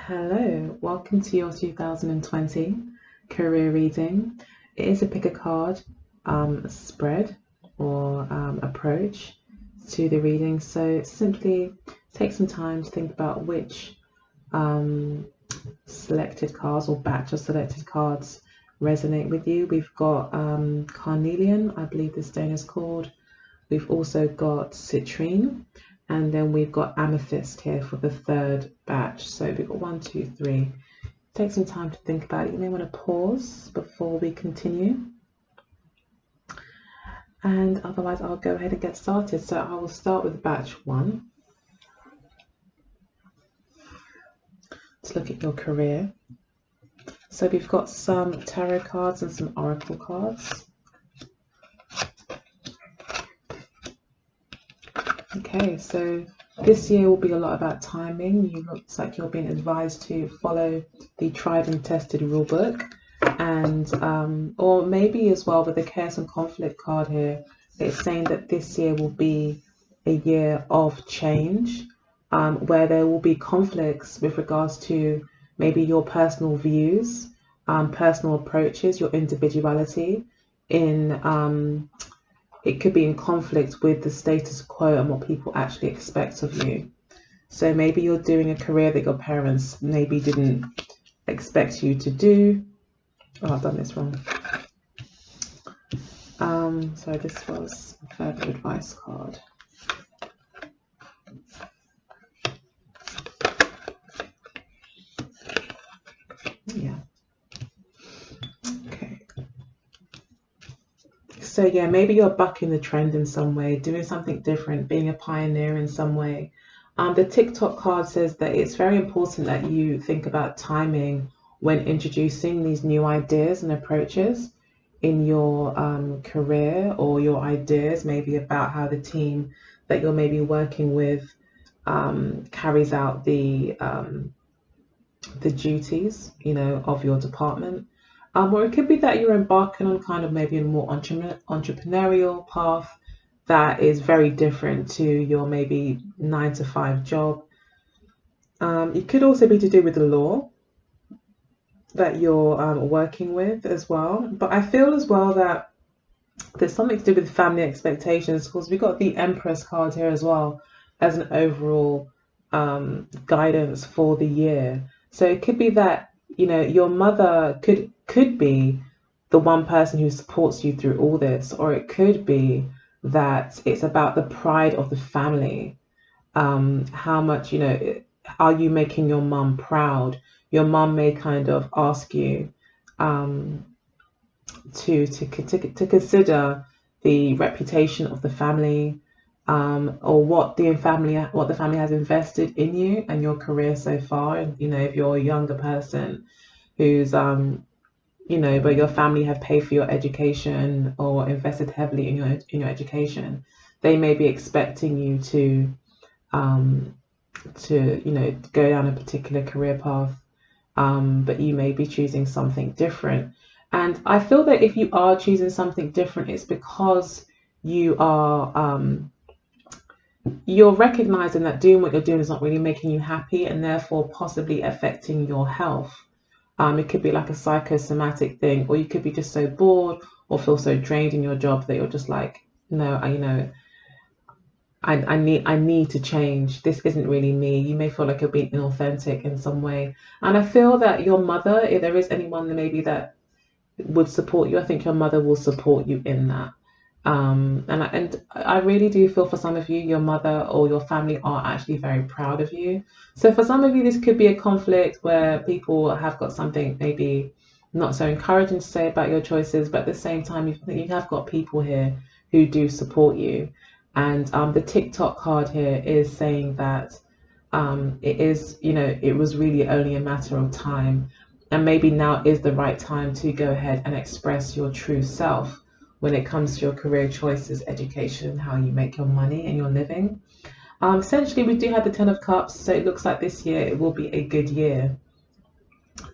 Hello, welcome to your 2020 career reading. It is a pick a card spread or approach to the reading. So simply take some time to think about which selected cards or batch of selected cards resonate with you. We've got carnelian, I believe the stone is called. We've also got citrine, and then we've got amethyst here for the third batch. So we've got 1, 2, 3. Take some time to think about it. You may want to pause before we continue. And otherwise, I'll go ahead and get started. So I will start with batch 1. Let's look at your career. So we've got some tarot cards and some oracle cards. Okay, so this year will be a lot about timing. You looks like you're being advised to follow the tried and tested rule book, and or maybe as well with the chaos and conflict card here, it's saying that this year will be a year of change, where there will be conflicts with regards to maybe your personal views, personal approaches, your individuality in it could be in conflict with the status quo and what people actually expect of you. So maybe you're doing a career that your parents maybe didn't expect you to do. Oh, I've done this wrong. So this was a further advice card. Yeah. Okay. So yeah, maybe you're bucking the trend in some way, doing something different, being a pioneer in some way. The TikTok card says that it's very important that you think about timing when introducing these new ideas and approaches in your career, or your ideas maybe about how the team that you're maybe working with carries out the duties, of your department. Or it could be that you're embarking on kind of maybe a more entrepreneurial path that is very different to your maybe 9-to-5 job. It could also be to do with the law that you're working with as well. But I feel as well that there's something to do with family expectations, because we got the Empress card here as well as an overall guidance for the year. So it could be that your mother could be the one person who supports you through all this, or it could be that it's about the pride of the family. How much are you making your mum proud? Your mum may kind of ask you to consider the reputation of the family, or what the family has invested in you and your career so far. And if you're a younger person who's but your family have paid for your education or invested heavily in your education, they may be expecting you to go down a particular career path, but you may be choosing something different. And I feel that if you are choosing something different, it's because you are you're recognizing that doing what you're doing is not really making you happy, and therefore possibly affecting your health. It could be like a psychosomatic thing, or you could be just so bored or feel so drained in your job that you're just like, no, I need to change. This isn't really me. You may feel like you're being inauthentic in some way. And I feel that your mother, if there is anyone that maybe that would support you, I think your mother will support you in that. And I really do feel for some of you, your mother or your family are actually very proud of you. So for some of you, this could be a conflict where people have got something maybe not so encouraging to say about your choices, but at the same time, you have got people here who do support you. And the TikTok card here is saying that it was really only a matter of time, and maybe now is the right time to go ahead and express your true self when it comes to your career choices, education, how you make your money and your living. Essentially, we do have the 10 of Cups, so it looks like this year it will be a good year.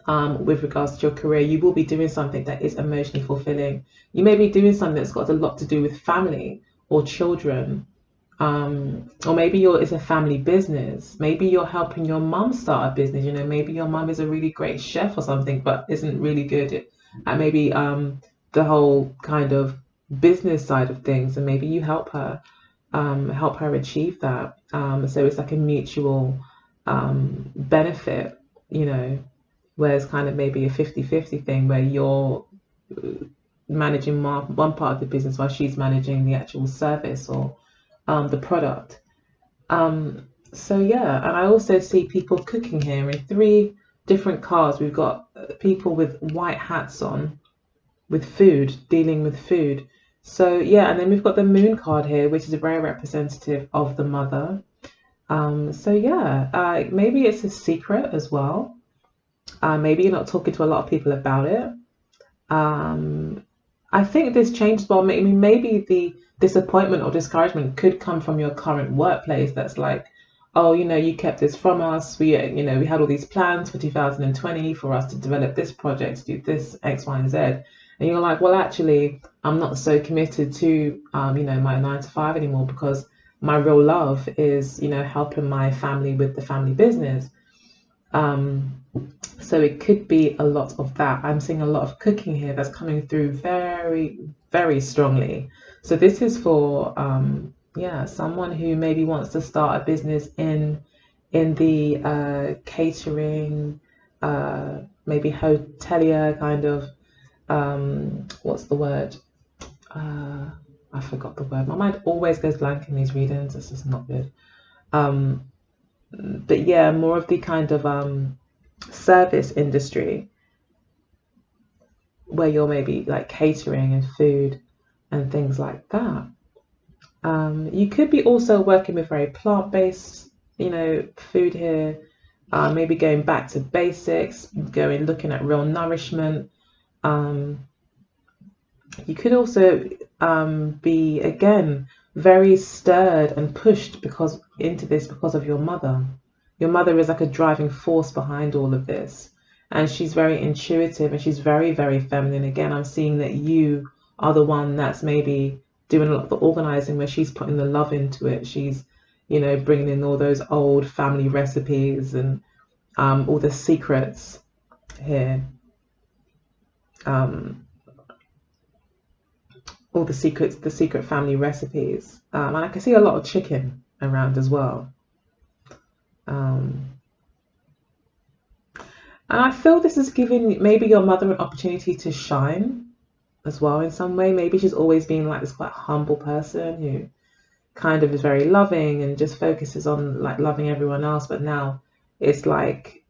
With regards to your career, you will be doing something that is emotionally fulfilling. You may be doing something that's got a lot to do with family or children, Or maybe it's a family business. Maybe you're helping your mum start a business. You know, maybe your mum is a really great chef or something, but isn't really good at maybe the whole kind of business side of things, and maybe you help her achieve that. So it's like a mutual benefit, you know, where it's kind of maybe a 50-50 thing where you're managing one part of the business while she's managing the actual service or the product. So yeah, and I also see people cooking here in three different cards. We've got people with white hats on with food, dealing with food. So yeah, and then we've got the moon card here, which is very representative of the mother. So yeah, maybe it's a secret as well. Maybe you're not talking to a lot of people about it. I think this changes. Well, maybe the disappointment or discouragement could come from your current workplace. That's like, oh, you know, you kept this from us. We had all these plans for 2020 for us to develop this project, to do this X, Y, and Z. And you're like, well, actually, I'm not so committed to, my 9 to 5 anymore because my real love is, helping my family with the family business. So it could be a lot of that. I'm seeing a lot of cooking here that's coming through very, very strongly. So this is for someone who maybe wants to start a business in the catering, maybe hotelier kind of. What's the word? I forgot the word. My mind always goes blank in these readings. This is not good. But yeah, more of the kind of service industry where you're maybe like catering and food and things like that. You could be also working with very plant-based, food here. Maybe going back to basics, looking at real nourishment. You could also be again very stirred and pushed into this because of your mother. Your mother is like a driving force behind all of this, and she's very intuitive and she's very, very feminine. Again, I'm seeing that you are the one that's maybe doing a lot of the organizing, where she's putting the love into it. She's, bringing in all those old family recipes and all the secrets here. All the secret family recipes. And I can see a lot of chicken around as well. And I feel this is giving maybe your mother an opportunity to shine as well in some way. Maybe she's always been like this quite humble person who kind of is very loving and just focuses on like loving everyone else. But now it's like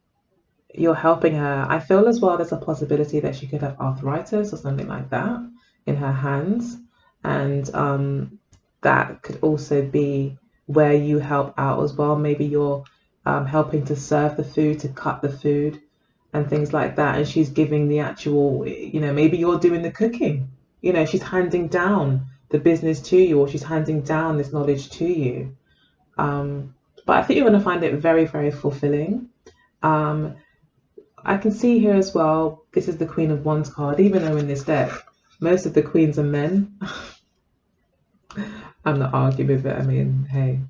you're helping her. I feel as well there's a possibility that she could have arthritis or something like that in her hands, and that could also be where you help out as well. Maybe you're helping to serve the food, to cut the food and things like that, and she's giving the actual, maybe you're doing the cooking, she's handing down the business to you, or she's handing down this knowledge to you. But I think you're going to find it very, very fulfilling. I can see here as well, this is the Queen of Wands card. Even though in this deck most of the queens are men, I'm not arguing with it. I mean, hey,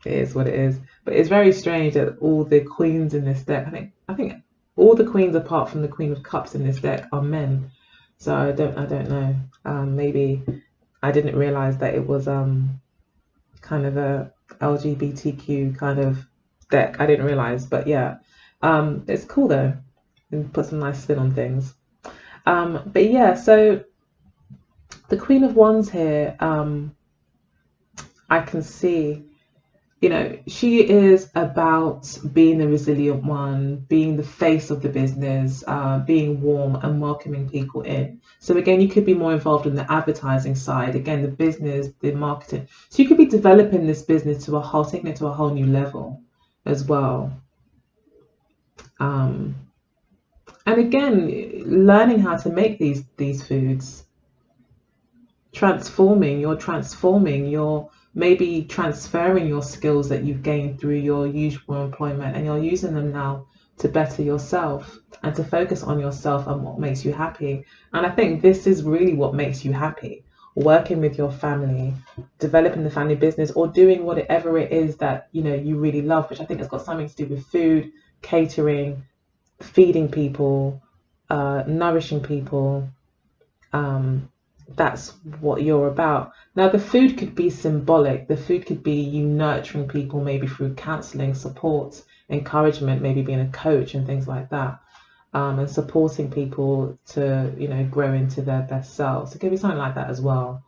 it is what it is. But it's very strange that all the queens in this deck, I think all the queens apart from the Queen of Cups in this deck are men. So I don't know. Maybe I didn't realize that it was kind of a LGBTQ kind of deck. I didn't realize, but yeah, it's cool though, and put some nice spin on things. But yeah, so the Queen of Wands here, I can see, she is about being the resilient one, being the face of the business, being warm and welcoming people in. So again, you could be more involved in the advertising side, again, the business, the marketing. So you could be developing this business taking it to a whole new level as well. And again, learning how to make these foods, you're maybe transferring your skills that you've gained through your usual employment, and you're using them now to better yourself and to focus on yourself and what makes you happy. And I think this is really what makes you happy. working with your family, developing the family business, or doing whatever it is that you really love, which I think has got something to do with food, catering, feeding people, nourishing people. That's what you're about. Now, the food could be symbolic. The food could be you nurturing people, maybe through counseling, support, encouragement, maybe being a coach and things like that, and supporting people to, grow into their best selves. It could be something like that as well.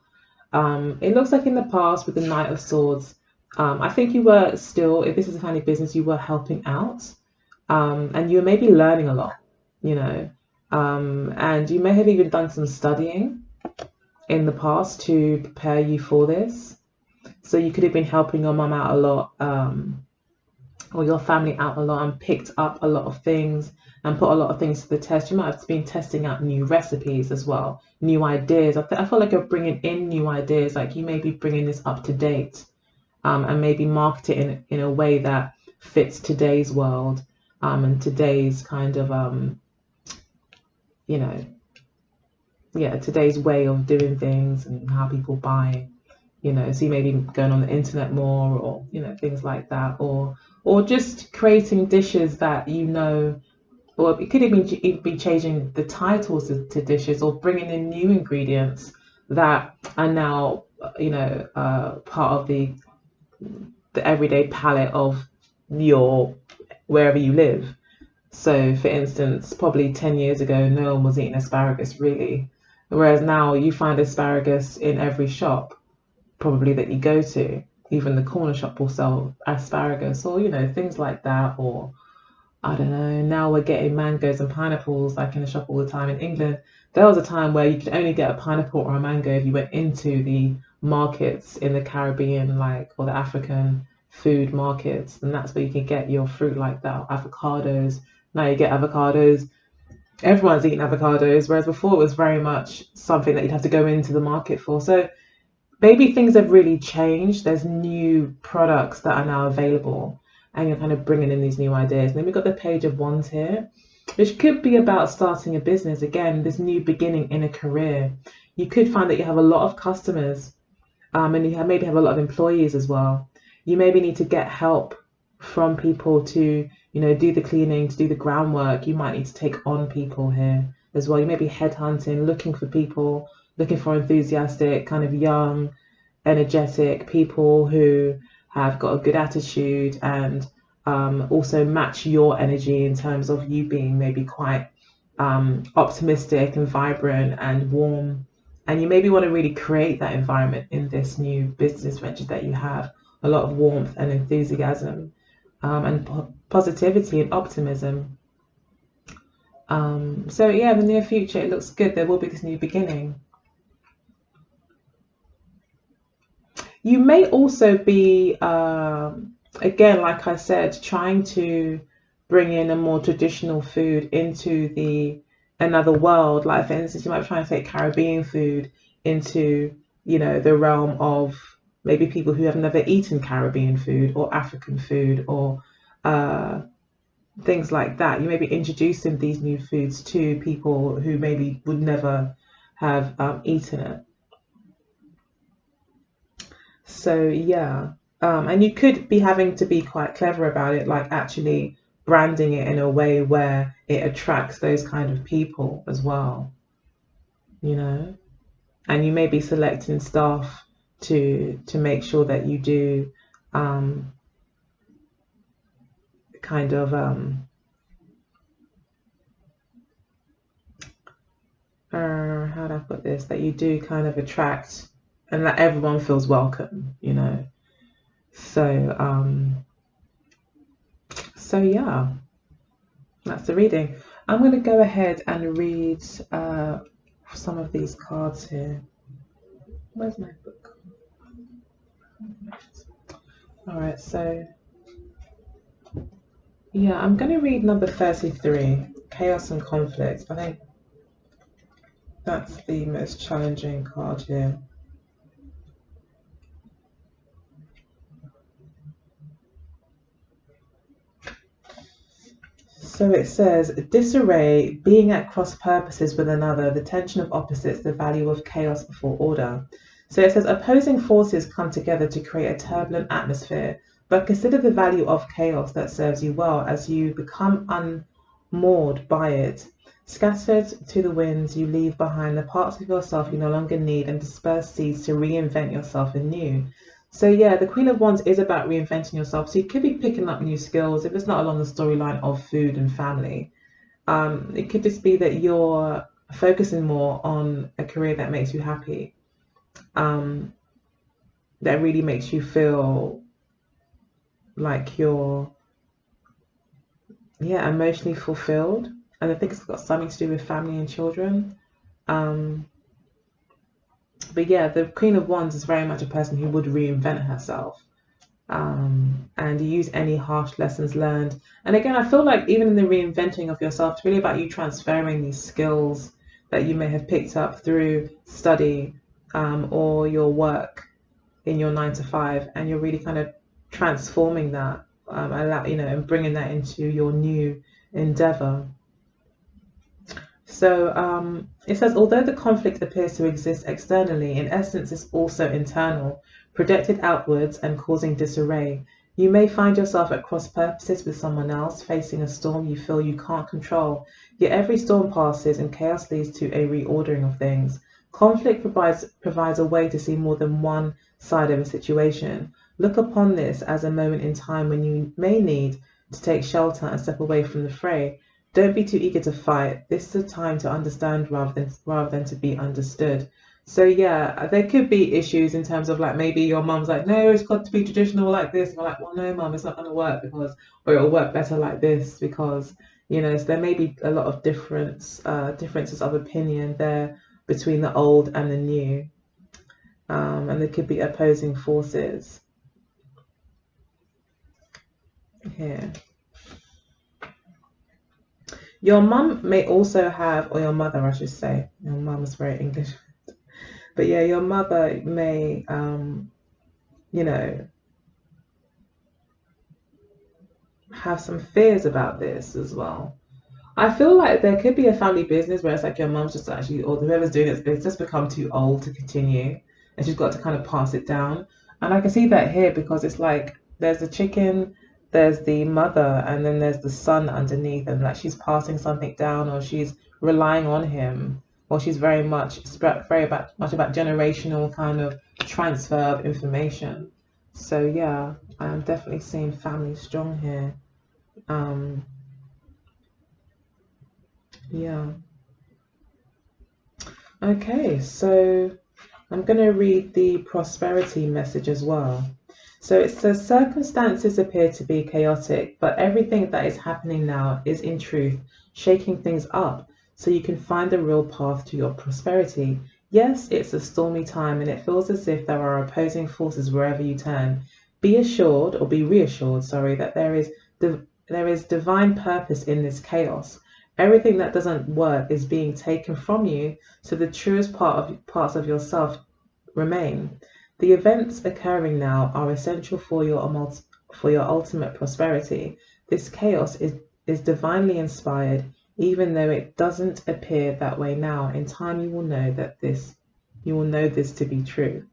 It looks like in the past with the Knight of Swords, I think you were still, if this is a family business, you were helping out, and you were maybe learning a lot, and you may have even done some studying in the past to prepare you for this. So you could have been helping your mum out a lot, or your family out a lot, and picked up a lot of things and put a lot of things to the test. You might have been testing out new recipes as well, new ideas. I feel like you're bringing in new ideas, like you may be bringing this up to date, and maybe market it in a way that fits today's world, and today's kind of, today's way of doing things and how people buy, so you may be going on the internet more, or, things like that, or just creating dishes that, or it could even be changing the titles to dishes, or bringing in new ingredients that are now, part of the everyday palette of wherever you live. So, for instance, probably 10 years ago, no one was eating asparagus really, whereas now you find asparagus in every shop probably that you go to. Even the corner shop will sell asparagus, or things like that. Or I don't know, now we're getting mangoes and pineapples like in the shop all the time. In England, there was a time where you could only get a pineapple or a mango if you went into the markets in the Caribbean, or the African food markets, and that's where you can get your fruit like that. Avocados, now you get avocados. Everyone's eating avocados, whereas before it was very much something that you'd have to go into the market for. So maybe things have really changed. There's new products that are now available, and you're kind of bringing in these new ideas. And then we've got the Page of Wands here, which could be about starting a business. Again, this new beginning in a career. You could find that you have a lot of customers, and you maybe have a lot of employees as well. You maybe need to get help from people to, do the cleaning, to do the groundwork. You might need to take on people here as well. You may be headhunting, looking for people, looking for enthusiastic, kind of young, energetic people who have got a good attitude, and also match your energy in terms of you being maybe quite optimistic and vibrant and warm. And you maybe want to really create that environment in this new business venture that you have. A lot of warmth and enthusiasm, and positivity and optimism. So yeah, in the near future, it looks good. There will be this new beginning. You may also be, again, like I said, trying to bring in a more traditional food into another world. Like, for instance, you might be trying to take Caribbean food into, the realm of maybe people who have never eaten Caribbean food or African food, or things like that. You may be introducing these new foods to people who maybe would never have eaten it. So yeah, and you could be having to be quite clever about it, like actually branding it in a way where it attracts those kind of people as well, and you may be selecting staff to make sure that you do kind of how do I put this, that you do kind of attract and that everyone feels welcome, so yeah, that's the reading. I'm going to go ahead and read some of these cards here. Where's my book? All right, so yeah, I'm going to read number 33, Chaos and Conflict. I think that's the most challenging card here. So it says, disarray, being at cross purposes with another, the tension of opposites, the value of chaos before order. So it says, opposing forces come together to create a turbulent atmosphere, but consider the value of chaos that serves you well as you become unmoored by it. Scattered to the winds, you leave behind the parts of yourself you no longer need and disperse seeds to reinvent yourself anew. So yeah, the Queen of Wands is about reinventing yourself. So you could be picking up new skills if it's not along the storyline of food and family. It could just be that you're focusing more on a career that makes you happy, that really makes you feel like you're, yeah, emotionally fulfilled. And I think it's got something to do with family and children. But yeah, the Queen of Wands is very much a person who would reinvent herself, and use any harsh lessons learned. And again, I feel like even in the reinventing of yourself, it's really about you transferring these skills that you may have picked up through study, or your work in your 9 to 5, and you're really kind of transforming that, and bringing that into your new endeavor. So it says, although the conflict appears to exist externally, in essence it's also internal, projected outwards and causing disarray. You may find yourself at cross purposes with someone else, facing a storm you feel you can't control. Yet every storm passes and chaos leads to a reordering of things. Conflict provides a way to see more than one side of a situation. Look upon this as a moment in time when you may need to take shelter and step away from the fray. Don't be too eager to fight. This is a time to understand rather than to be understood. So yeah, there could be issues in terms of like maybe your mum's like, no, it's got to be traditional like this. And we're like, well, no, mum, it's not going to work or it'll work better like this because, so there may be a lot of differences of opinion there between the old and the new. And there could be opposing forces here. Your mum may also have, or your mother, I should say. Your mum is very English. But yeah, your mother may, have some fears about this as well. I feel like there could be a family business where it's like your mum's just actually, or whoever's doing it's just become too old to continue, and she's got to kind of pass it down. And I can see that here because it's like there's the chicken, there's the mother, and then there's the son underneath, and like she's passing something down, or she's relying on him, or she's very much about generational kind of transfer of information. So yeah, I'm definitely seeing family strong here. Yeah. Okay, so I'm going to read the prosperity message as well. So it says, circumstances appear to be chaotic, but everything that is happening now is in truth shaking things up so you can find the real path to your prosperity. Yes, it's a stormy time and it feels as if there are opposing forces wherever you turn. Be reassured, that there is divine purpose in this chaos. Everything that doesn't work is being taken from you, so the truest parts of yourself remain. The events occurring now are essential for your ultimate prosperity. This chaos is divinely inspired, even though it doesn't appear that way now. In time, you will know this to be true.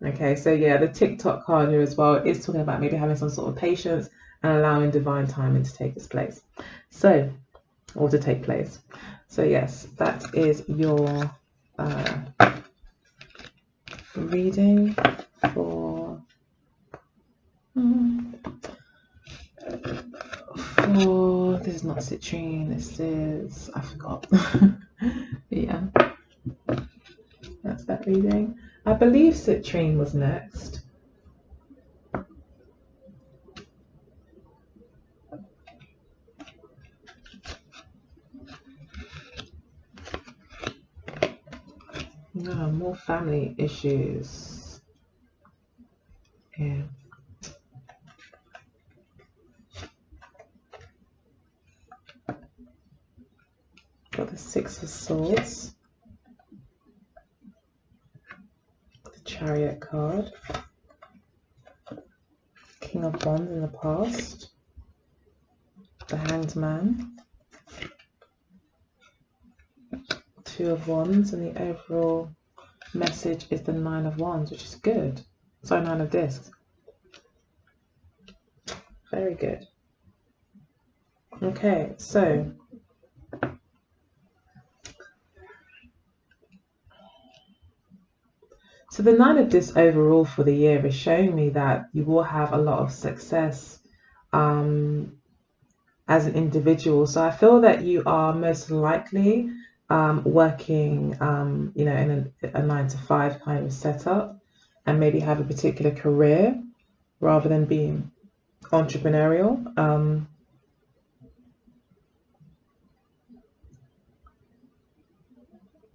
Okay, so yeah, the TikTok card here as well is talking about maybe having some sort of patience and allowing divine timing to take its place. Or to take place. So yes, that is your reading for this is not citrine, this is, I forgot. Yeah, that's that reading. I believe citrine was next. No, more family issues. Yeah. Got the Six of Swords, the Chariot card, King of Wands in the past, the Hanged Man, Two of Wands, and the overall message is the Nine of Wands, which is good. Sorry, Nine of Discs. Very good. Okay, so the Nine of Discs overall for the year is showing me that you will have a lot of success as an individual. So I feel that you are most likely working, you know, in a 9-to-5 kind of setup, and maybe have a particular career rather than being entrepreneurial.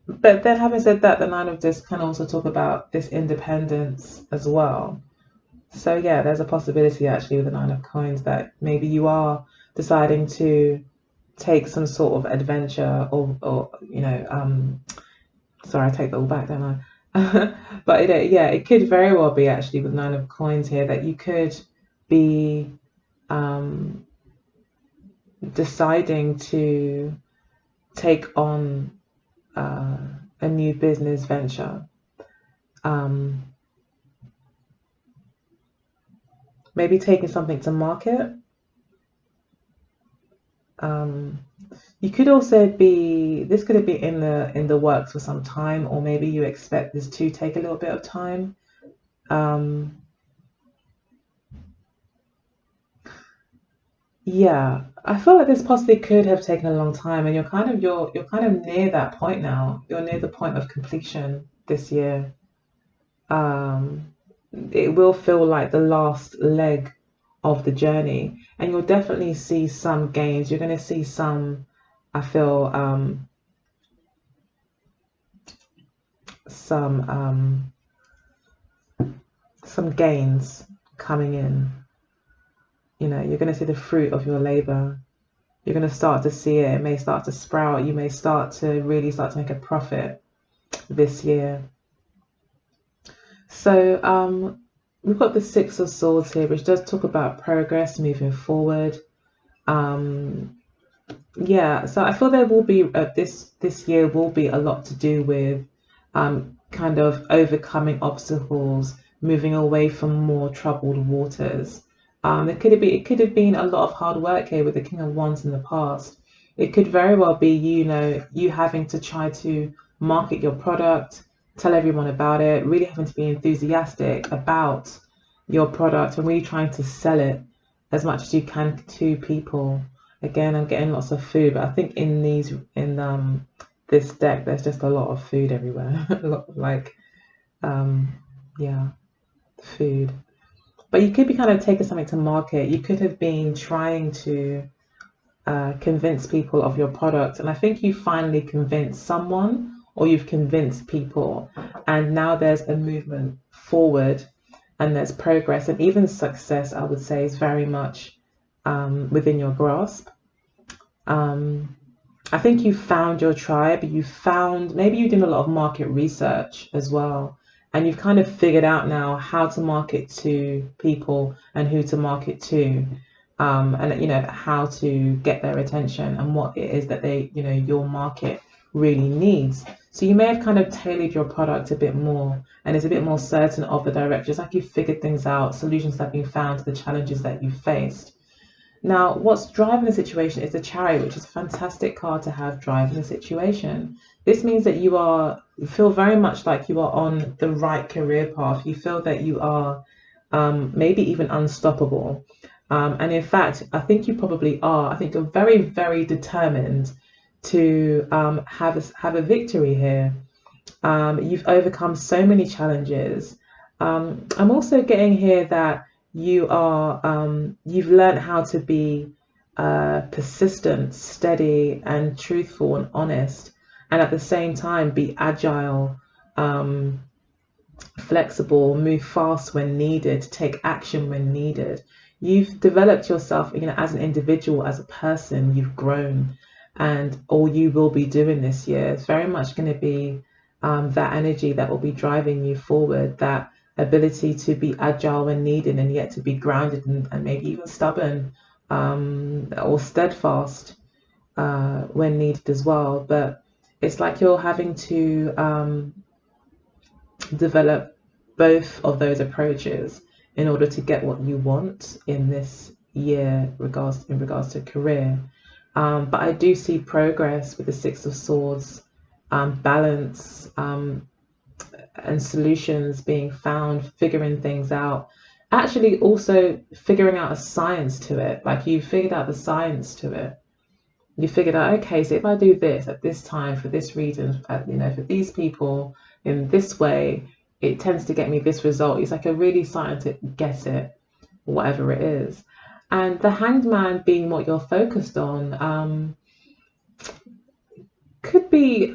But then, having said that, the Nine of Discs can also talk about this independence as well. So yeah, there's a possibility actually with the Nine of Coins that maybe you are deciding to take some sort of adventure, or you know, sorry, I take that all back, don't I? But yeah, it could very well be actually with Nine of Coins here that you could be deciding to take on a new business venture. Maybe taking something to market. You could also be, this could be in the works for some time, or maybe you expect this to take a little bit of time. Yeah, I feel like this possibly could have taken a long time, and you're kind of near that point now. You're near the point of completion this year. It will feel like the last leg of the journey, and you'll definitely see some gains. You're going to see some, I feel, some gains coming in. You know, you're going to see the fruit of your labor. You're going to start to see it. It may start to sprout. You may start to really start to make a profit this year. So we've got the Six of Swords here, which does talk about progress moving forward. Yeah, so I feel there will be this year will be a lot to do with kind of overcoming obstacles, moving away from more troubled waters. It could have been a lot of hard work here with the King of Wands in the past. It could very well be, you know, you having to try to market your product, tell everyone about it, really having to be enthusiastic about your product and really trying to sell it as much as you can to people. Again, I'm getting lots of food, but I think in this deck there's just a lot of food everywhere. A lot of like yeah, food. But you could be kind of taking something to market. You could have been trying to convince people of your product, and I think you finally convinced someone, or you've convinced people, and now there's a movement forward, and there's progress, and even success, I would say, is very much within your grasp. I think you found your tribe. Maybe you did a lot of market research as well, and you've kind of figured out now how to market to people and who to market to, and you know how to get their attention and what it is that your market really needs. So you may have kind of tailored your product a bit more, and it's a bit more certain of the direction. It's like you've figured things out, solutions have been found to the challenges that you've faced. Now, what's driving the situation is the Chariot, which is a fantastic card to have driving the situation. This means that you feel very much like you are on the right career path. You feel that you are maybe even unstoppable. And in fact, I think you probably are. I think you're very, very determined to have a victory here. You've overcome so many challenges. I'm also getting here that you've learned how to be persistent, steady, and truthful and honest, and at the same time be agile, flexible, move fast when needed, take action when needed. You've developed yourself, you know, as an individual, as a person. You've grown, and all you will be doing this year is very much going to be that energy that will be driving you forward, that ability to be agile when needed and yet to be grounded and maybe even stubborn or steadfast when needed as well. But it's like you're having to develop both of those approaches in order to get what you want in this year in regards to career. But I do see progress with the Six of Swords, balance, and solutions being found, figuring things out. Actually, also figuring out a science to it. Like you figured out the science to it. You figured out, okay, so if I do this at this time for this reason, for these people in this way, it tends to get me this result. It's like a really scientific get it, whatever it is. And the Hanged Man being what you're focused on, could be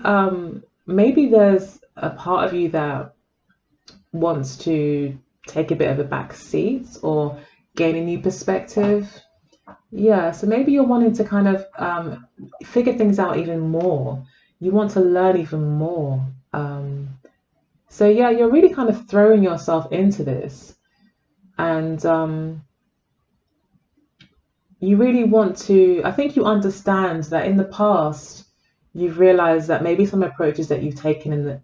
maybe there's a part of you that wants to take a bit of a back seat or gain a new perspective. Yeah, so maybe you're wanting to kind of figure things out even more. You want to learn even more. So yeah, you're really kind of throwing yourself into this, and you really want to. I think you understand that in the past, you've realized that maybe some approaches that you've taken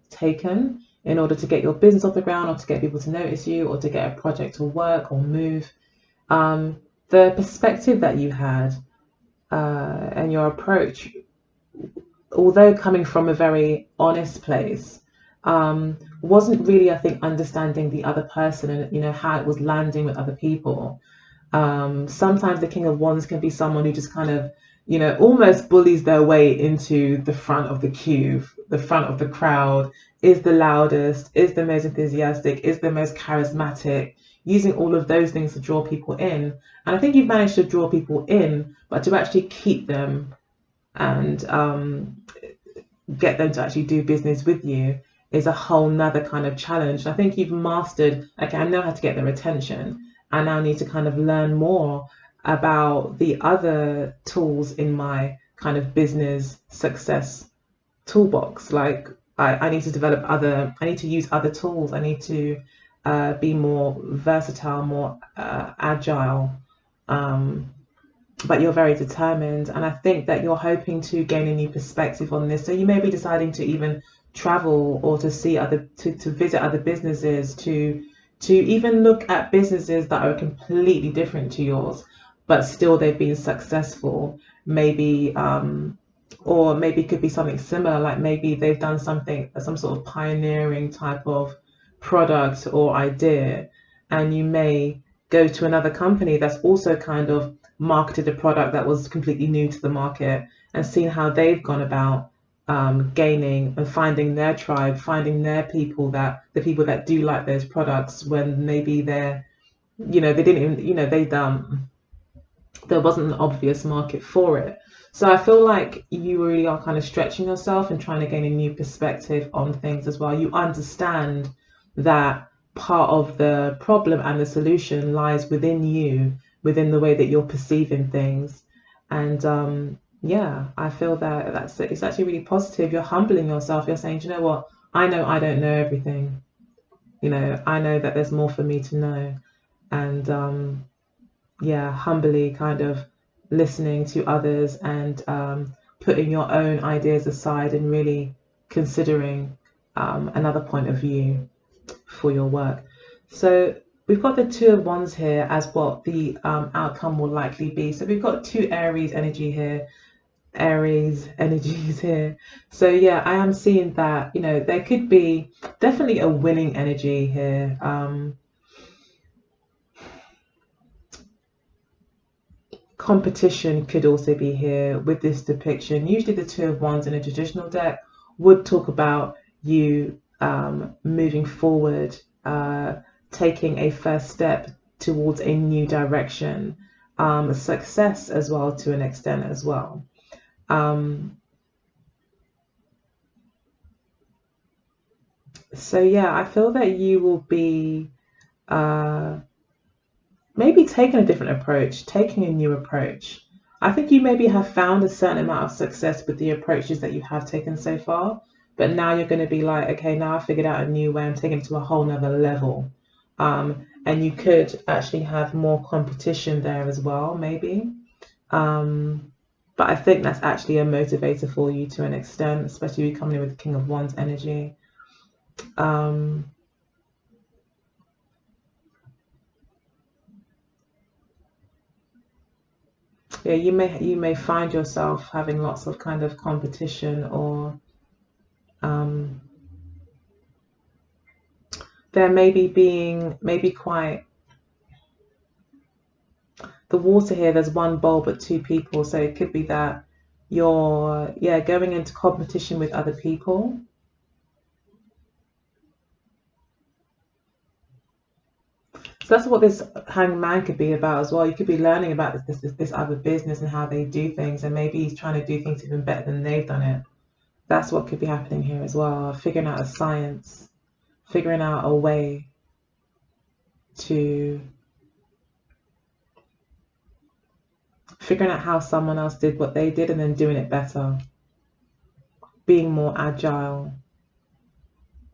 in order to get your business off the ground, or to get people to notice you, or to get a project to work or move. The perspective that you had and your approach, although coming from a very honest place, wasn't really, I think, understanding the other person and how it was landing with other people. Sometimes the King of Wands can be someone who just kind of almost bullies their way into the front of the queue, the front of the crowd, is the loudest, is the most enthusiastic, is the most charismatic, using all of those things to draw people in. And I think you've managed to draw people in, but to actually keep them and get them to actually do business with you is a whole nother kind of challenge. And I think you've mastered, okay, I know how to get their attention. I now need to kind of learn more about the other tools in my kind of business success toolbox. Like I need to I need to use other tools. I need to be more versatile, more agile. But you're very determined, and I think that you're hoping to gain a new perspective on this. So you may be deciding to even travel or to see to visit other businesses, to even look at businesses that are completely different to yours, but still they've been successful. Maybe or maybe it could be something similar, like maybe they've done some sort of pioneering type of product or idea, and you may go to another company that's also kind of marketed a product that was completely new to the market, and seeing how they've gone about gaining and finding their tribe, finding their people, the people that do like those products, when maybe they didn't even, there wasn't an obvious market for it. So I feel like you really are kind of stretching yourself and trying to gain a new perspective on things as well. You understand that part of the problem and the solution lies within you, within the way that you're perceiving things. And yeah, I feel that it's actually really positive. You're humbling yourself. You're saying, you know what? I know I don't know everything. I know that there's more for me to know. And yeah, humbly kind of listening to others and putting your own ideas aside and really considering another point of view for your work. So we've got the Two of Wands here as what the outcome will likely be. So we've got two Aries energies here. So yeah, I am seeing that there could be definitely a winning energy here. Competition could also be here with this depiction. Usually the Two of Wands in a traditional deck would talk about you moving forward, taking a first step towards a new direction, success as well to an extent as well. So yeah, I feel that you will be maybe taking a different approach, taking a new approach. I think you maybe have found a certain amount of success with the approaches that you have taken so far, but now you're going to be like, okay, now I figured out a new way. I'm taking it to a whole nother level. And you could actually have more competition there as well, maybe. But I think that's actually a motivator for you to an extent, especially coming in with the King of Wands energy. Yeah, you may find yourself having lots of kind of competition, or there may be being maybe quite the water here. There's one bowl but two people, so it could be that you're going into competition with other people. So that's what this hangman could be about as well. You could be learning about this other business and how they do things, and maybe he's trying to do things even better than they've done it. That's what could be happening here as well. Figuring out a science, figuring out a way to figuring out how someone else did what they did and then doing it better, being more agile,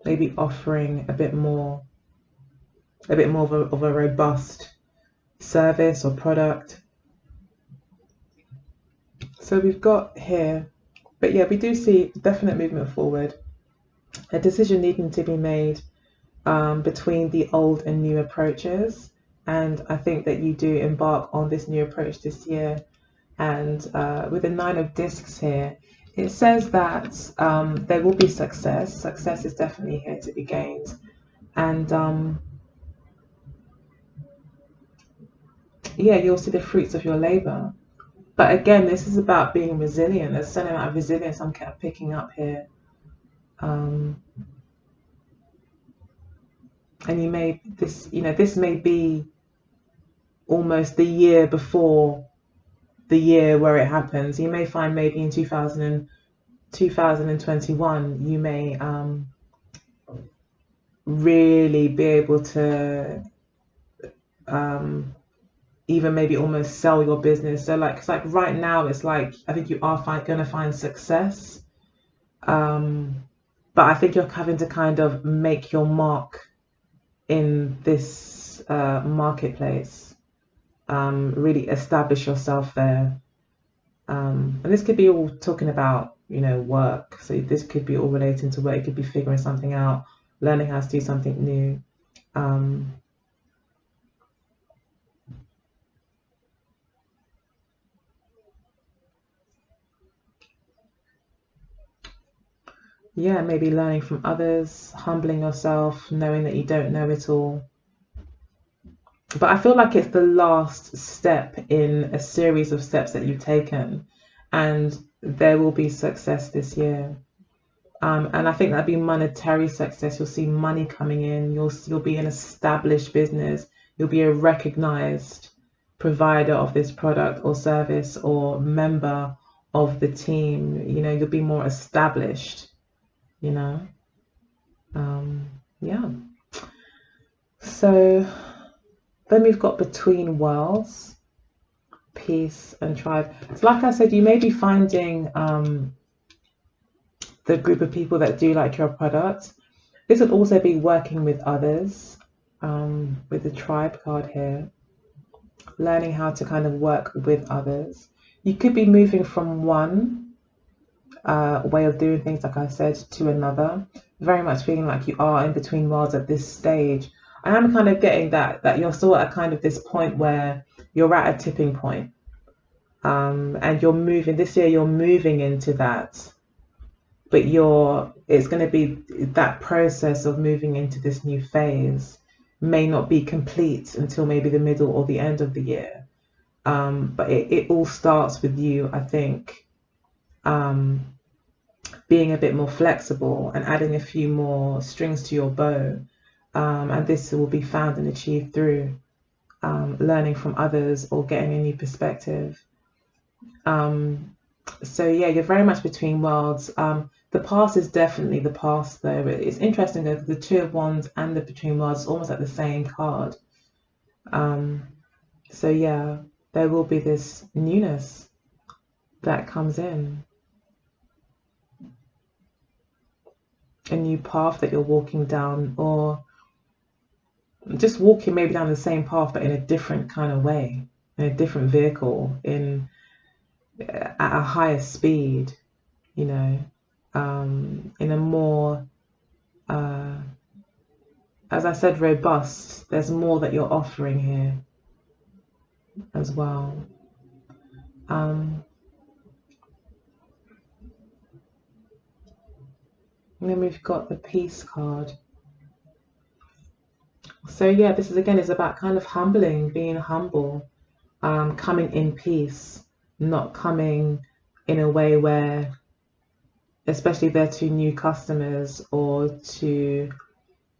maybe offering a bit more of a robust service or product. So we've got here, but yeah, we do see definite movement forward, a decision needing to be made between the old and new approaches. And I think that you do embark on this new approach this year. And with the 9 of Discs here, it says that there will be success. Success is definitely here to be gained. And yeah, you'll see the fruits of your labor. But again, this is about being resilient. There's a certain amount of resilience I'm kind of picking up here. And this may be almost the year before the year where it happens. You may find maybe in 2021, you may really be able to even maybe almost sell your business. So it's like right now, it's like I think you are going to find success, but I think you're having to kind of make your mark in this marketplace, really establish yourself there. And this could be all talking about work. So this could be all relating to work. It could be figuring something out, learning how to do something new. Yeah, maybe learning from others, humbling yourself, knowing that you don't know it all. But I feel like it's the last step in a series of steps that you've taken, and there will be success this year. And I think that'll be monetary success. You'll see money coming in. You'll be an established business. You'll be a recognized provider of this product or service or member of the team. You'll be more established. Yeah. So then we've got between worlds, peace and tribe. So like I said, you may be finding the group of people that do like your product. This would also be working with others, with the tribe card here, learning how to kind of work with others. You could be moving from one way of doing things, like I said, to another. Very much feeling like you are in between worlds at this stage. I am kind of getting that you're still at kind of this point where you're at a tipping point. And you're moving this year, you're moving into that. But it's going to be that process of moving into this new phase may not be complete until maybe the middle or the end of the year. But it all starts with you, I think, being a bit more flexible and adding a few more strings to your bow. And this will be found and achieved through learning from others or getting a new perspective. So yeah, you're very much between worlds. The past is definitely the past, though. It's interesting though, because the Two of Wands and the Between Worlds is almost like the same card. So yeah, there will be this newness that comes in, a new path that you're walking down, or just walking maybe down the same path but in a different kind of way, in a different vehicle, in at a higher speed, you know, in a more, as I said, robust. There's more that you're offering here as well. And then we've got the Peace card. So yeah, this is again is about kind of humbling, being humble, coming in peace, not coming in a way where, especially if they're to new customers or to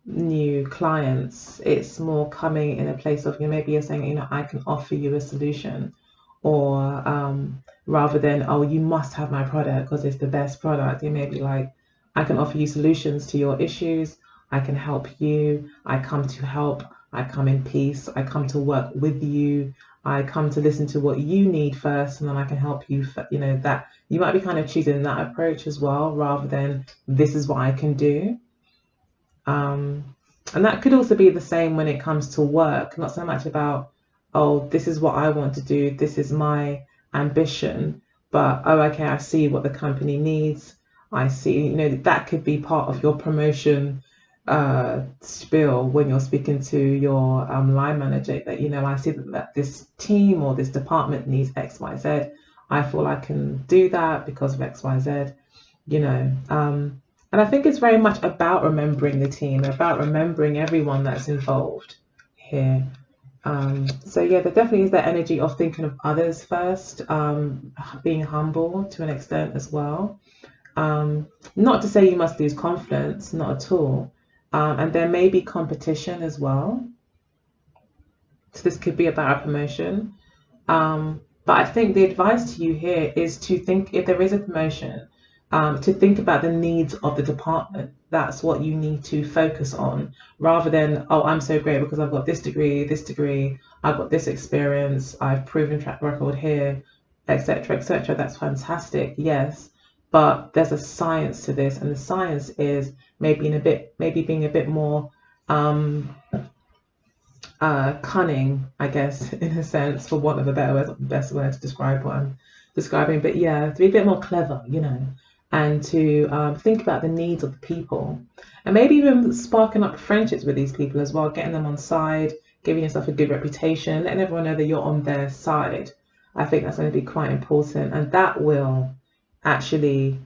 new clients, it's more coming in a place of, maybe you're saying, I can offer you a solution, or rather than, oh, you must have my product because it's the best product. It may be like, I can offer you solutions to your issues. I can help you. I come to help. I come in peace. I come to work with you. I come to listen to what you need first, and then I can help you. That you might be kind of choosing that approach as well, rather than this is what I can do. And that could also be the same when it comes to work, not so much about, oh, this is what I want to do, this is my ambition, but, oh, okay, I see what the company needs. I see, that could be part of your promotion spiel when you're speaking to your line manager, that, I see that this team or this department needs X, Y, Z. I feel I can do that because of X, Y, Z, and I think it's very much about remembering the team, about remembering everyone that's involved here. So yeah, there definitely is that energy of thinking of others first, being humble to an extent as well. Not to say you must lose confidence, not at all. And there may be competition as well. So this could be about a promotion. But I think the advice to you here is to think, if there is a promotion, to think about the needs of the department. That's what you need to focus on, rather than, oh, I'm so great because I've got this degree, I've got this experience, I've proven track record here, etc., etc. That's fantastic, yes, but there's a science to this, and the science is maybe being a bit more cunning, I guess, in a sense, for want of a better word, not the best word to describe what I'm describing, but yeah, to be a bit more clever, and to think about the needs of the people, and maybe even sparking up friendships with these people as well, getting them on side, giving yourself a good reputation, letting everyone know that you're on their side. I think that's going to be quite important, and that will actually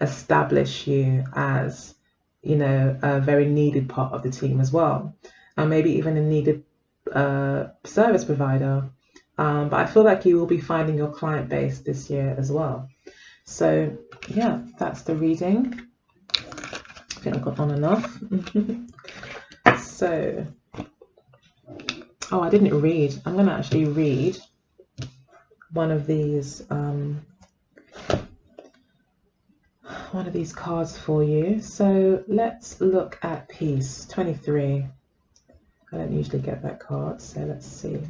establish you as, a very needed part of the team as well, and maybe even a needed service provider. But I feel like you will be finding your client base this year as well. So yeah, that's the reading. I think I've got on enough. So, oh, I didn't read. I'm going to actually read one of these cards for you. So let's look at Peace 23. I don't usually get that card, so let's see.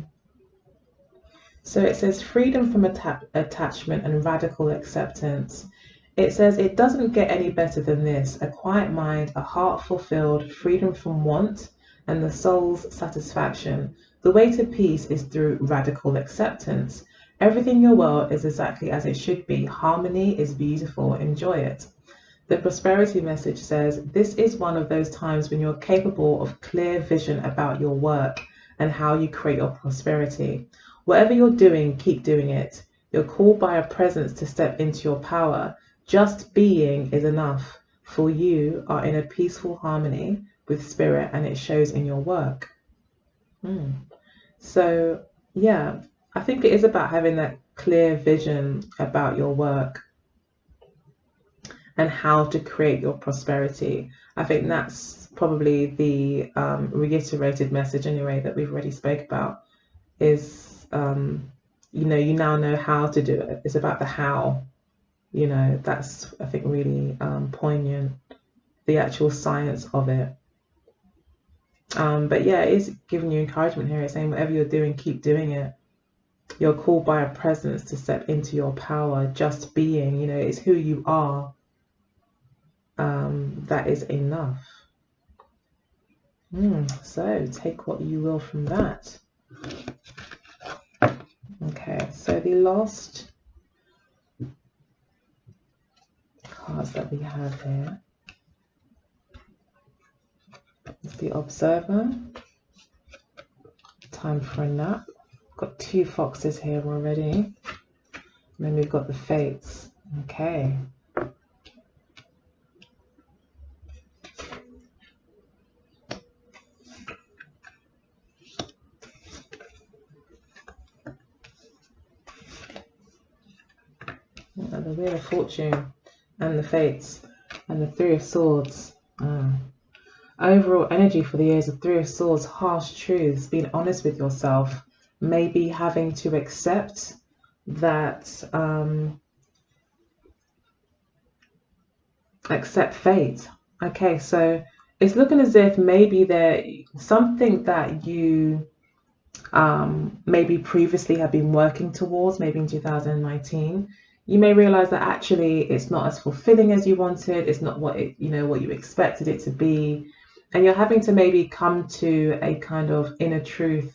So it says freedom from attachment and radical acceptance. It says it doesn't get any better than this: a quiet mind, a heart fulfilled, freedom from want, and the soul's satisfaction. The way to peace is through radical acceptance. Everything in your world is exactly as it should be. Harmony is beautiful. Enjoy it. The prosperity message says, this is one of those times when you're capable of clear vision about your work and how you create your prosperity. Whatever you're doing, keep doing it. You're called by a presence to step into your power. Just being is enough, for you are in a peaceful harmony with spirit, and it shows in your work. So yeah, I think it is about having that clear vision about your work and how to create your prosperity. I think that's probably the reiterated message anyway that we've already spoke about, is you now know how to do it. It's about the how. That's, I think, really poignant, the actual science of it. But yeah, it is giving you encouragement here. It's saying whatever you're doing, keep doing it. You're called by a presence to step into your power. Just being, it's who you are. That is enough. So take what you will from that. Okay, so the last that we have here is the Observer. Time for a nap. Got 2 foxes here already. And then we've got the Fates. Okay. The Wheel of Fortune and the Fates and the 3 of Swords. Overall energy for the years of 3 of Swords, harsh truths, being honest with yourself, maybe having to accept that, accept fate. Okay, so it's looking as if maybe there something that you maybe previously have been working towards, maybe in 2019, you may realize that actually it's not as fulfilling as you wanted. It's not what it, what you expected it to be. And you're having to maybe come to a kind of inner truth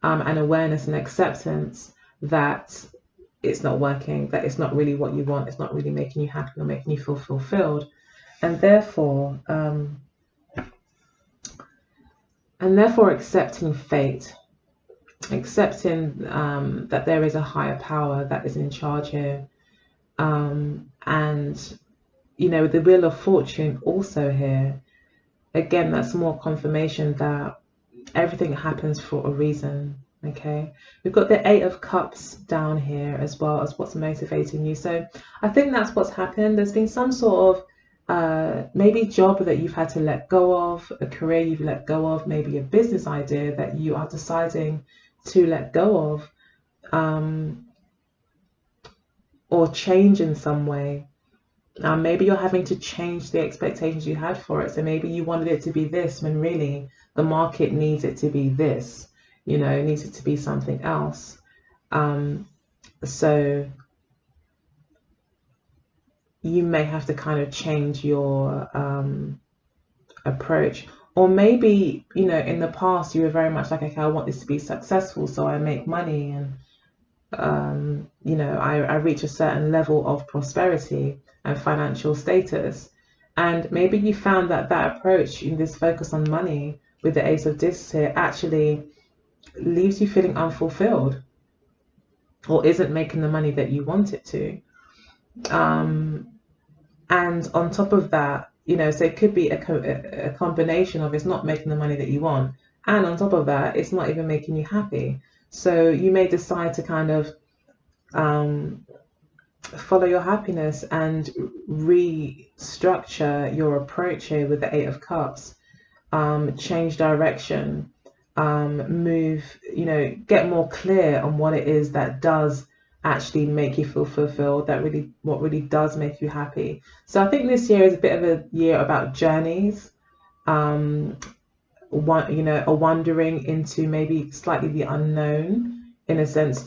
and awareness and acceptance that it's not working, that it's not really what you want. It's not really making you happy or making you feel fulfilled. And therefore accepting fate, accepting that there is a higher power that is in charge here. And, with the Wheel of Fortune also here, again, that's more confirmation that everything happens for a reason. Okay, we've got the 8 of Cups down here as well as what's motivating you. So I think that's what's happened. There's been some sort of maybe job that you've had to let go of, a career you've let go of, maybe a business idea that you are deciding to let go of, or change in some way. Maybe you're having to change the expectations you had for it. So maybe you wanted it to be this when really the market needs it to be this, it needs it to be something else. So you may have to kind of change your approach. Or maybe, in the past you were very much like, okay, I want this to be successful, so I make money and I reach a certain level of prosperity and financial status. And maybe you found that approach, in this focus on money with the Ace of Discs here, actually leaves you feeling unfulfilled or isn't making the money that you want it to. And on top of that, so it could be a combination of it's not making the money that you want, and on top of that, it's not even making you happy. So you may decide to kind of follow your happiness and restructure your approach here with the 8 of Cups, change direction, move, get more clear on what it is that does actually make you feel fulfilled, what really does make you happy. So I think this year is a bit of a year about journeys, a wandering into maybe slightly the unknown, in a sense,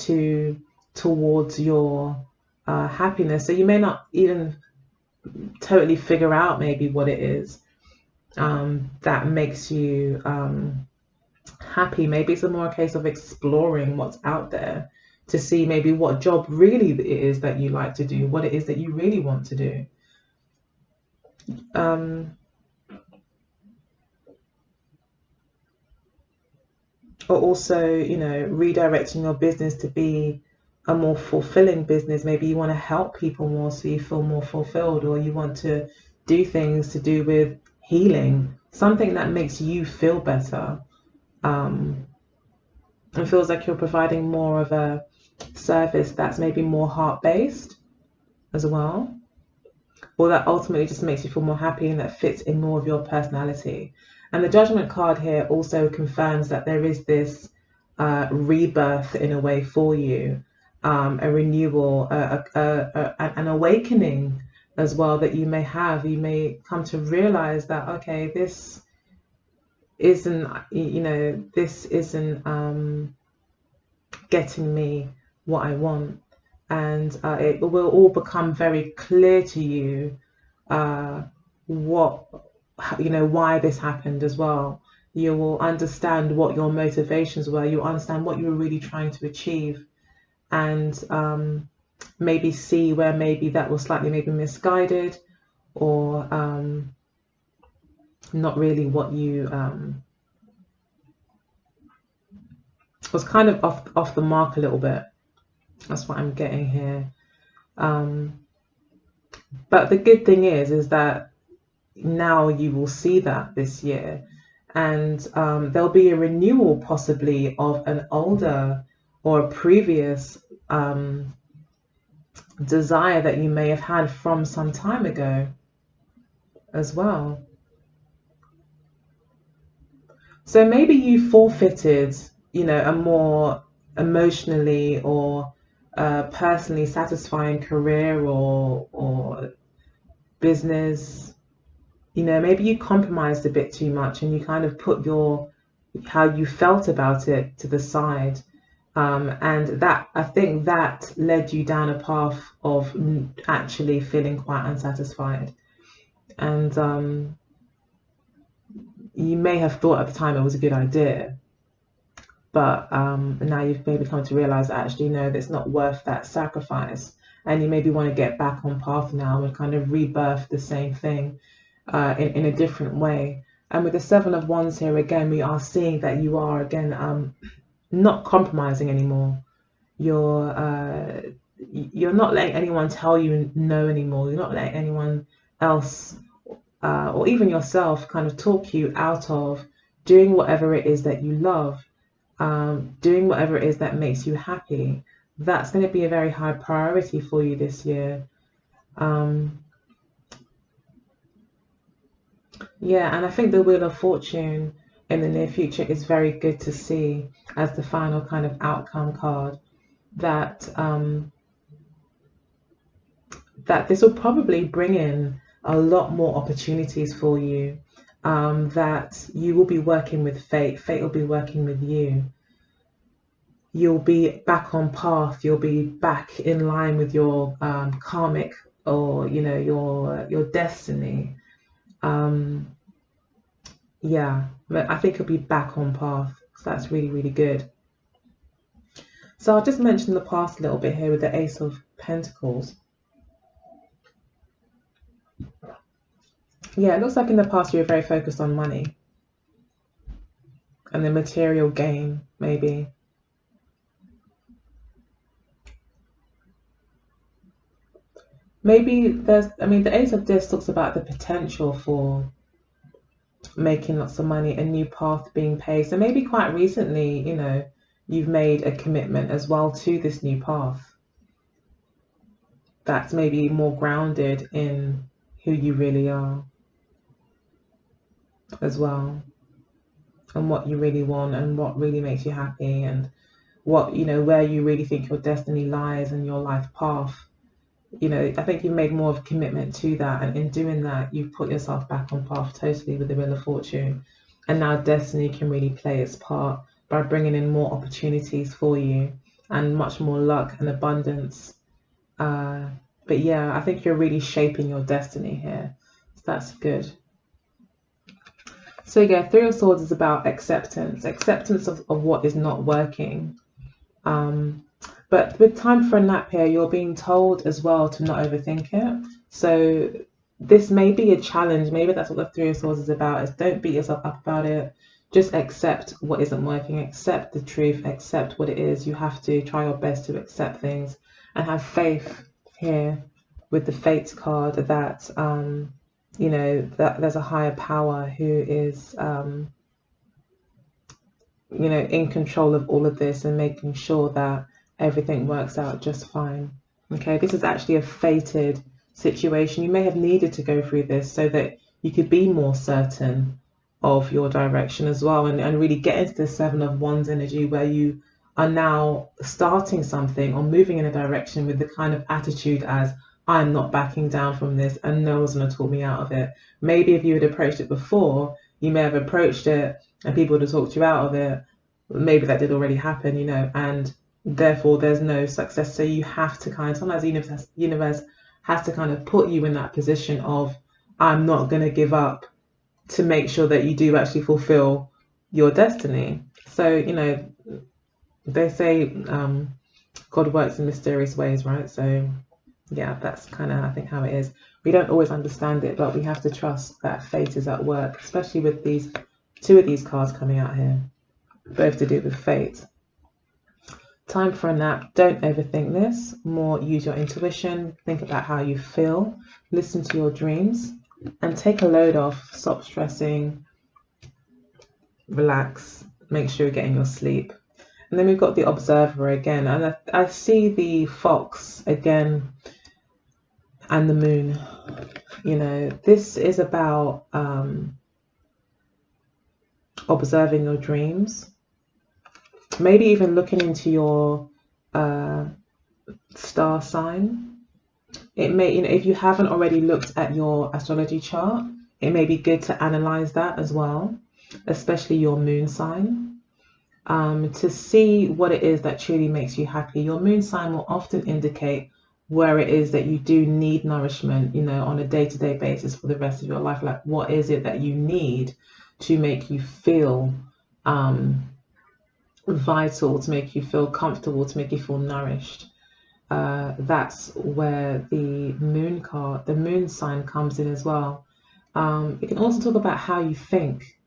towards your happiness. So you may not even totally figure out maybe what it is that makes you happy. Maybe it's more a case of exploring what's out there to see maybe what job really it is that you like to do, what it is that you really want to do. Or also, redirecting your business to be a more fulfilling business. Maybe you want to help people more so you feel more fulfilled, or you want to do things to do with healing, something that makes you feel better. It feels like you're providing more of a service that's maybe more heart-based as well, or that ultimately just makes you feel more happy and that fits in more of your personality. And the Judgment card here also confirms that there is this rebirth in a way for you, a renewal, an awakening as well that you may have. You may come to realize that, okay, this isn't getting me what I want, and it will all become very clear to you why this happened as well. You will understand what your motivations were. You'll understand what you were really trying to achieve, and maybe see where maybe that was slightly maybe misguided, or not really what you was kind of off the mark a little bit. That's what I'm getting here. But the good thing is that now you will see that this year, and there'll be a renewal possibly of an older or a previous desire that you may have had from some time ago as well. So maybe you forfeited, a more emotionally or personally satisfying career or business. Maybe you compromised a bit too much and you kind of put how you felt about it to the side. And that, I think that led you down a path of actually feeling quite unsatisfied. And you may have thought at the time it was a good idea, but now you've maybe come to realize that actually, no, that's not worth that sacrifice. And you maybe want to get back on path now and kind of rebirth the same thing in a different way. And with the Seven of Wands here, again, we are seeing that you are, again, not compromising anymore. You're not letting anyone tell you no anymore. You're not letting anyone else or even yourself kind of talk you out of doing whatever it is that you love, doing whatever it is that makes you happy. That's going to be a very high priority for you this year. Yeah, and I think the Wheel of Fortune in the near future is very good to see as the final kind of outcome card, that that this will probably bring in a lot more opportunities for you, that you will be working with fate will be working with you. You'll be back on path, you'll be back in line with your karmic, or your destiny. Yeah, but I think you'll be back on path, so that's really, really good. So I'll just mention the past a little bit here with the Ace of Pentacles. Yeah, it looks like in the past you were very focused on money and the material gain, maybe. Maybe the Ace of Discs talks about the potential for making lots of money, a new path being paved. So maybe quite recently, you've made a commitment as well to this new path that's maybe more grounded in who you really are as well, and what you really want and what really makes you happy, and what, where you really think your destiny lies and your life path. I think you've made more of a commitment to that, and in doing that, you've put yourself back on path totally with the Wheel of Fortune. And now destiny can really play its part by bringing in more opportunities for you and much more luck and abundance. But yeah, I think you're really shaping your destiny here. So that's good. So yeah, Three of Swords is about acceptance of what is not working. But with time for a nap here, you're being told as well to not overthink it. So this may be a challenge. Maybe that's what the Three of Swords is about, is don't beat yourself up about it. Just accept what isn't working, accept the truth, accept what it is. You have to try your best to accept things and have faith here with the Fates card, that that there's a higher power who is in control of all of this and making sure that everything works out just fine. Okay, this is actually a fated situation. You may have needed to go through this so that you could be more certain of your direction as well, and really get into the Seven of Wands energy, where you are now starting something or moving in a direction with the kind of attitude as, I'm not backing down from this and no one's going to talk me out of it. Maybe if you had approached it before, you may have approached it and people would have talked you out of it. Maybe that did already happen, and therefore there's no success. So you have to sometimes the universe has to kind of put you in that position of, I'm not going to give up, to make sure that you do actually fulfill your destiny. So, they say God works in mysterious ways, right? So Yeah, that's kind of, I think, how it is. We don't always understand it, but we have to trust that fate is at work, especially with these two of these cards coming out here, both to do with fate. Time for a nap. Don't overthink this. More use your intuition. Think about how you feel. Listen to your dreams and take a load off. Stop stressing. Relax. Make sure you're getting your sleep. And then we've got the Observer again. And I see the fox again and the moon. You know, this is about observing your dreams. Maybe even looking into your star sign. It may, you know, if you haven't already looked at your astrology chart, it may be good to analyze that as well, especially your moon sign, to see what it is that truly makes you happy. Your moon sign will often indicate where it is that you do need nourishment, you know, on a day-to-day basis for the rest of your life. Like, what is it that you need to make you feel vital, to make you feel comfortable, to make you feel nourished? That's where the moon card, the moon sign, comes in as well. It can also talk about how you think.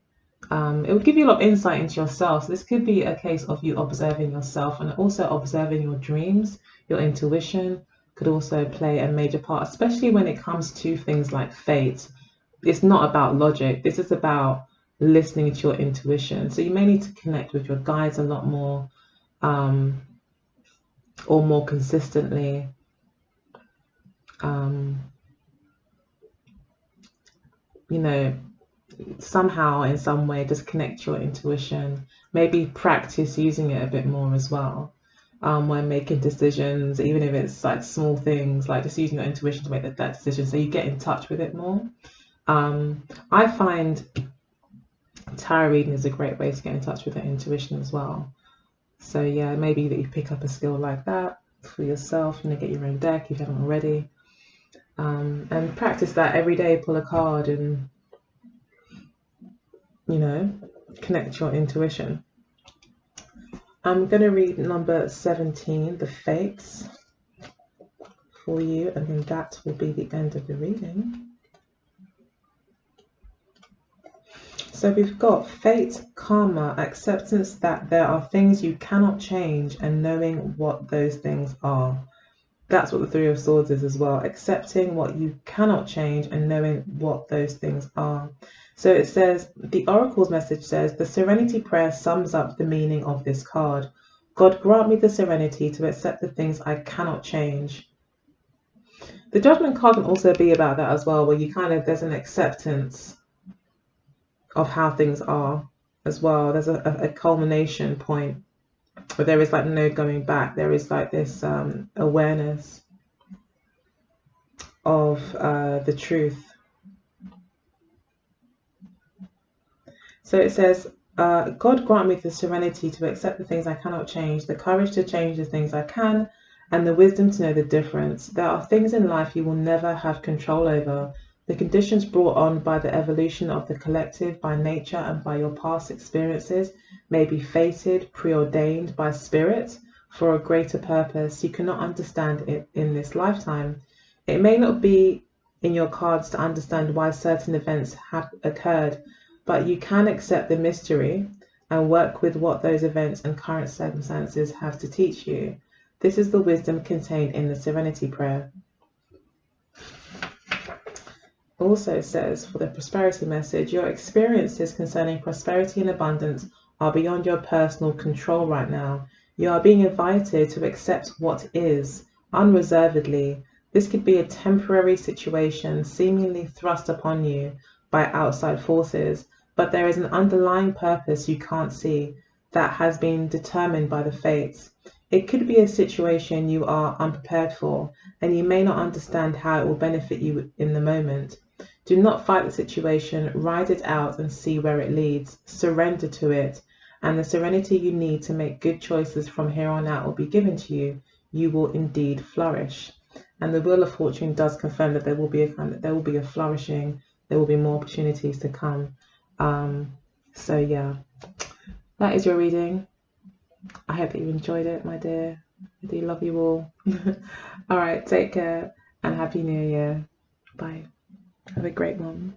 It will give you a lot of insight into yourself. So this could be a case of you observing yourself and also observing your dreams. Your intuition could also play a major part, especially when it comes to things like fate. It's not about logic. This is about listening to your intuition. So you may need to connect with your guides a lot more, or more consistently. You know, somehow, in some way, just connect your intuition. Maybe practice using it a bit more as well, when making decisions, even if it's like small things, like just using your intuition to make that decision, so you get in touch with it more. I find tarot reading is a great way to get in touch with your intuition as well. So yeah, maybe that you pick up a skill like that for yourself, you know, get your own deck if you haven't already, and practice that every day. Pull a card and, you know, connect your intuition. I'm going to read number 17, the Fates, for you, and then that will be the end of the reading. So we've got fate, karma, acceptance that there are things you cannot change, and knowing what those things are. That's what the Three of Swords is as well. Accepting what you cannot change and knowing what those things are. So it says, the Oracle's message says, the Serenity Prayer sums up the meaning of this card. God, grant me the serenity to accept the things I cannot change. The Judgment card can also be about that as well, where you kind of, there's an acceptance of how things are as well. There's a culmination point, but there is like no going back. There is like this awareness of the truth. So it says, God grant me the serenity to accept the things I cannot change, the courage to change the things I can, and the wisdom to know the difference. There are things in life you will never have control over. The conditions brought on by the evolution of the collective, by nature, and by your past experiences may be fated, preordained by spirit for a greater purpose. You cannot understand it in this lifetime. It may not be in your cards to understand why certain events have occurred, but you can accept the mystery and work with what those events and current circumstances have to teach you. This is the wisdom contained in the Serenity Prayer. Also says, for the prosperity message, your experiences concerning prosperity and abundance are beyond your personal control right now. You are being invited to accept what is, unreservedly. This could be a temporary situation seemingly thrust upon you by outside forces, but there is an underlying purpose you can't see that has been determined by the fates. It could be a situation you are unprepared for, and you may not understand how it will benefit you in the moment. Do not fight the situation, ride it out and see where it leads. Surrender to it, and the serenity you need to make good choices from here on out will be given to you. You will indeed flourish. And the Wheel of Fortune does confirm that there will be a flourishing, there will be more opportunities to come. So yeah, that is your reading. I hope that you enjoyed it, my dear. I do love you all. All right, take care and Happy New Year. Bye. Have a great one.